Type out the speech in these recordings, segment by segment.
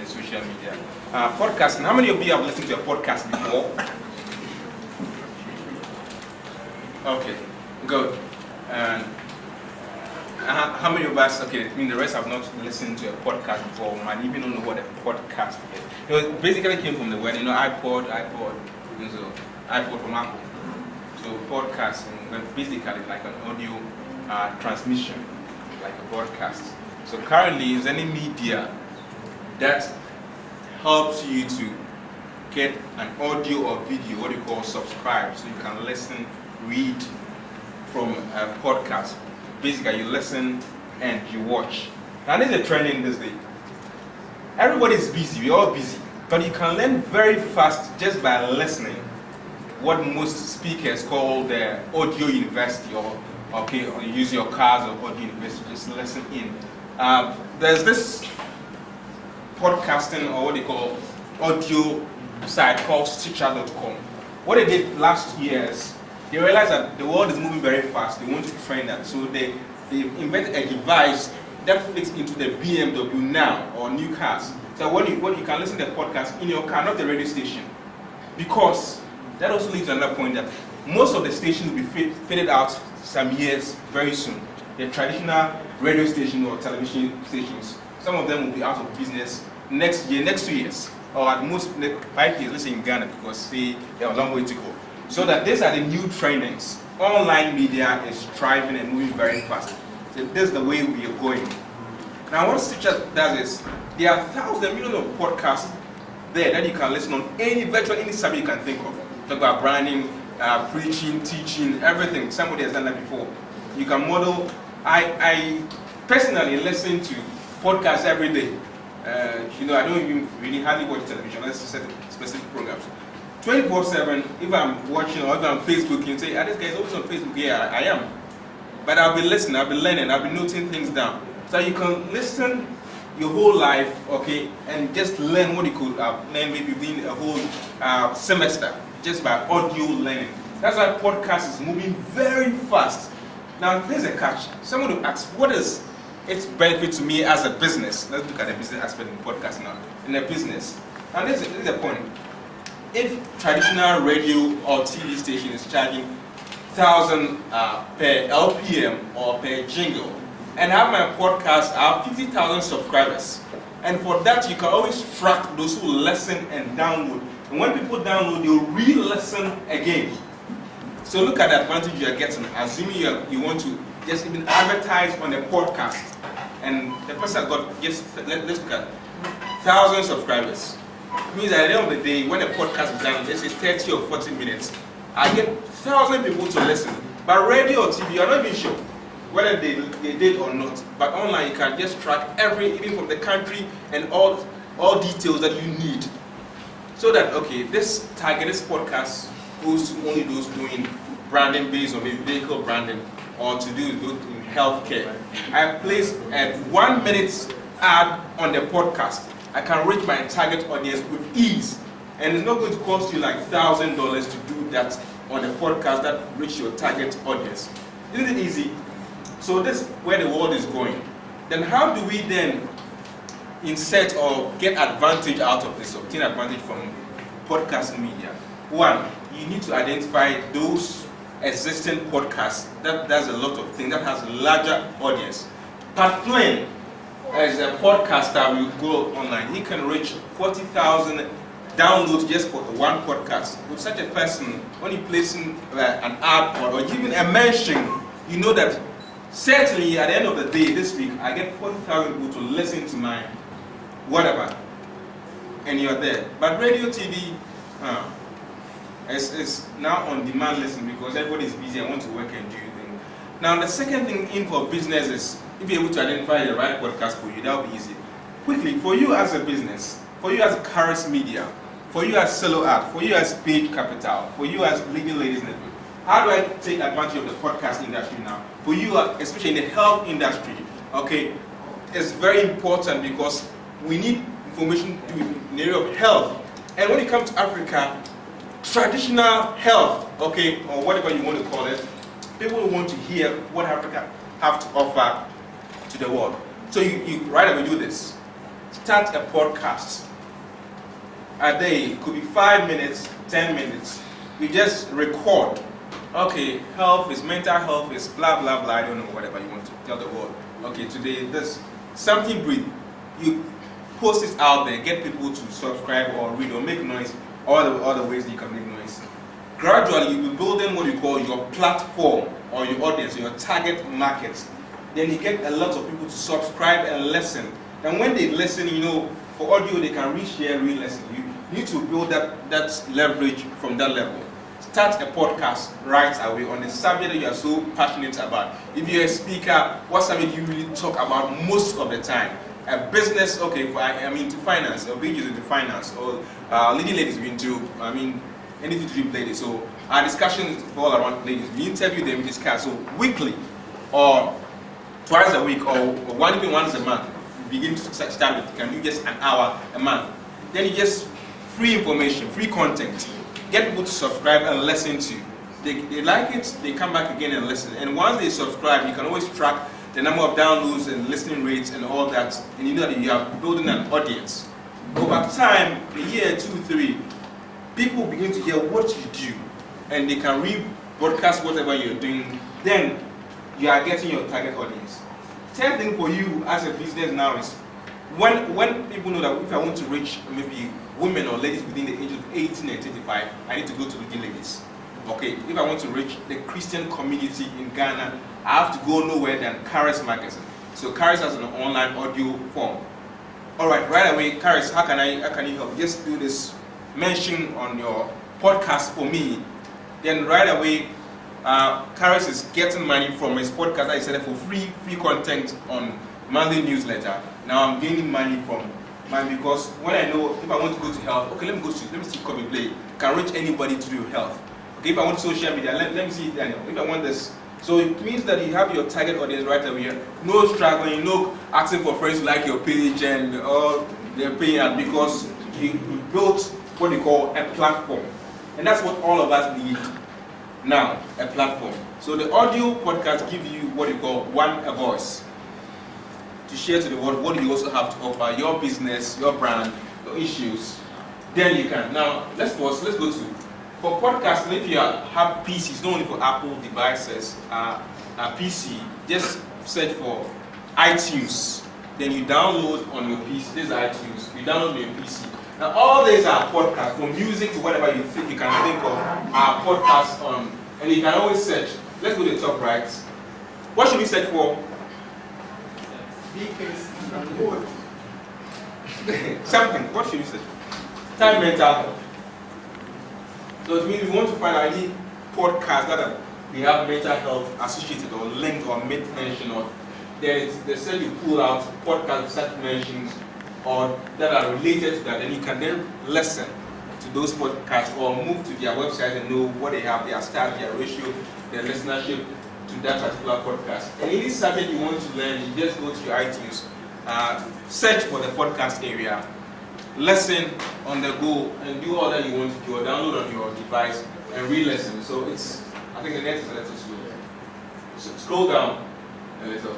the social media. Podcasting, how many of you have listened to a podcast before? Okay, good. And how many of us, okay, I mean the rest have not listened to a podcast before, might even don't know what a podcast is. It basically came from the word, iPod, so iPod from Apple. So podcasting, but basically like an audio transmission, like a broadcast. So currently, is any media that helps you to get an audio or video, what you call subscribe, so you can listen, read from a podcast. Basically, you listen and you watch. Now, this is a trending this day. Everybody's busy, we're all busy, but you can learn very fast just by listening. What most speakers call the audio university, or you use your cars or audio university, just listen in. There's this podcasting, or what they call audio site called Stitcher.com. What they did last year is they realized that the world is moving very fast. They want to train that, so they invented a device that fits into the BMW now or new cars. So when you can listen to the podcast in your car, not the radio station, because that also leads to another point that most of the stations will be fitted out some years very soon. The traditional radio station or television stations, some of them will be out of business next 2 years, or at most 5 years, let's say in Ghana, because they have a long way to go. So that these are the new trendings. Online media is thriving and moving very fast. So this is the way we are going. Now what Stitcher does is, there are thousands, millions of podcasts there that you can listen on virtually any subject you can think of. Talk about branding, preaching, teaching, everything. Somebody has done that before. You can model. I personally listen to podcasts every day. I don't even really hardly watch television. Let's set specific programs. 24/7, if I'm watching or if I'm Facebooking, you say, this guy's always on Facebook. Yeah, I am. But I'll be listening, I'll be learning, I'll be noting things down. So you can listen your whole life, okay, and just learn what you could learn maybe within a whole semester, just by audio learning. That's why podcast is moving very fast. Now, there's a catch. Someone will ask, what is its benefit to me as a business? Let's look at the business aspect in podcast now. In a business. And this is a point. If traditional radio or TV station is charging 1,000 per LPM or per jingle, and have my podcast, I have 50,000 subscribers. And for that, you can always track those who listen and download. And when people download, they'll re-listen again. So look at the advantage you are getting. Assuming you want to just even advertise on a podcast, and the person has got let's look at 1,000 subscribers. It means at the end of the day, when a podcast is done, let's say 30 or 40 minutes, I get 1,000 people to listen. But radio or TV, you're not even sure whether they did or not. But online, you can just track even from the country and all details that you need. So that, okay, this podcast goes to only those doing branding based on maybe vehicle branding, or to do in healthcare. I place a 1 minute ad on the podcast. I can reach my target audience with ease, and it's not going to cost you like $1,000 to do that on a podcast that reach your target audience. Isn't it easy? So this is where the world is going. Then how do we then insert or get advantage out of this, obtain advantage from podcast media? One, you need to identify those existing podcasts that does a lot of things, that has a larger audience. Pat Flynn, as a podcaster, will go online. He can reach 40,000 downloads just for one podcast. With such a person, when he placing an ad or even a mention, you know that certainly at the end of the day this week, I get 40,000 people to listen to my whatever, and you're there. But radio, TV, it's now on demand listening because everybody is busy and want to work and do things. Now the second thing in for business is, if you're able to identify the right podcast for you, that will be easy. Quickly, for you as a business, for you as Charis Media, for you as Solo Art, for you as Page Capital, for you as Leading Ladies Network, how do I take advantage of the podcast industry now? For you, especially in the health industry, okay, it's very important because we need information in the area of health. And when it comes to Africa, traditional health, okay, or whatever you want to call it, people want to hear what Africa have to offer to the world. So you right away do this. start a podcast a day. It could be 5 minutes, 10 minutes. You just record. Okay, mental health is blah blah blah. I don't know, whatever you want to tell the world. Okay, today this something brief. You post it out there, get people to subscribe or read or make noise. All the ways that you can make noise. Gradually, you'll be building what you call your platform or your audience, your target market. Then you get a lot of people to subscribe and listen. And when they listen, for audio, they can re-share, re-listen. You need to build that leverage from that level. Start a podcast right away on the subject that you are so passionate about. If you're a speaker, what subject do you really talk about most of the time? A business, okay, I'm into finance, or being into finance, or leading ladies into, anything to do with ladies. So our discussions all around ladies. We interview them, we discuss. So weekly, or twice a week, or even once a month. Begin to start with, can you just an hour a month? Then you just free information, free content. Get people to subscribe and listen to. They like it, they come back again and listen. And once they subscribe, you can always track the number of downloads and listening rates and all that. And you know that you are building an audience. Over time, a year, 2, 3, people begin to hear what you do. And they can rebroadcast whatever you're doing. Then you are getting your target audience. Third thing for you as a business now is when people know that if I want to reach maybe women or ladies within the age of 18 and 35, I need to go to leading ladies. Okay, if I want to reach the Christian community in Ghana, I have to go nowhere than Karis Magazine. So Karis has an online audio form. All right away, Karis, how can you help? Just do this mention on your podcast for me. Then right away, Karis is getting money from his podcast that he set up for free content on monthly newsletter. Now I'm gaining money from mine because when I know if I want to go to health, okay, let me see Copy Play. Can reach anybody to do health. Okay, if I want social media, let me see Daniel. If I want this, so it means that you have your target audience right away. No struggling, no asking for friends to like your page and they're paying out because you built what you call a platform, and that's what all of us need. Now, a platform. So the audio podcast gives you what you call a voice to share to the world what you also have to offer, your business, your brand, your issues. Then you can. Now, let's go to, for podcasting, if you have PCs, not only for Apple devices, a PC, just search for iTunes. Then you download on your PC, this is iTunes, you download on your PC. Now all these are podcasts, from music to whatever you can think of, are podcasts on, and you can always search. Let's go to the top right. What should we search for? Something. What should we search? Type mental health. So it means we want to find out any podcasts that they have mental health associated or linked or made mention of. They say you pull out podcasts that mentions or that are related to that, and you can then listen to those podcasts or move to their website and know what they have, their stats, their ratio, their listenership to that particular podcast. And any subject you want to learn, you just go to your iTunes, search for the podcast area, listen on the go, and do all that you want to do, or download on your device and re-listen. So I think the next is a little slow. So scroll down a little.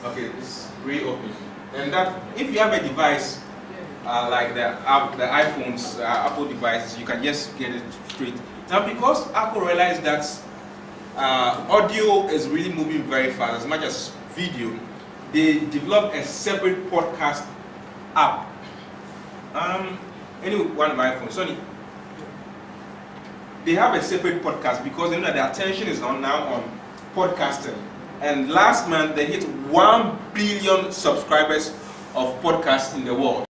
Okay, it's reopen. And that, if you have a device like the iPhones, Apple devices, you can just get it straight. Now, because Apple realized that audio is really moving very fast, as much as video, they developed a separate podcast app. Any one of my iPhones, Sony. They have a separate podcast because they know that the attention is now on podcasting. And last month they hit 1 billion subscribers of podcasts in the world.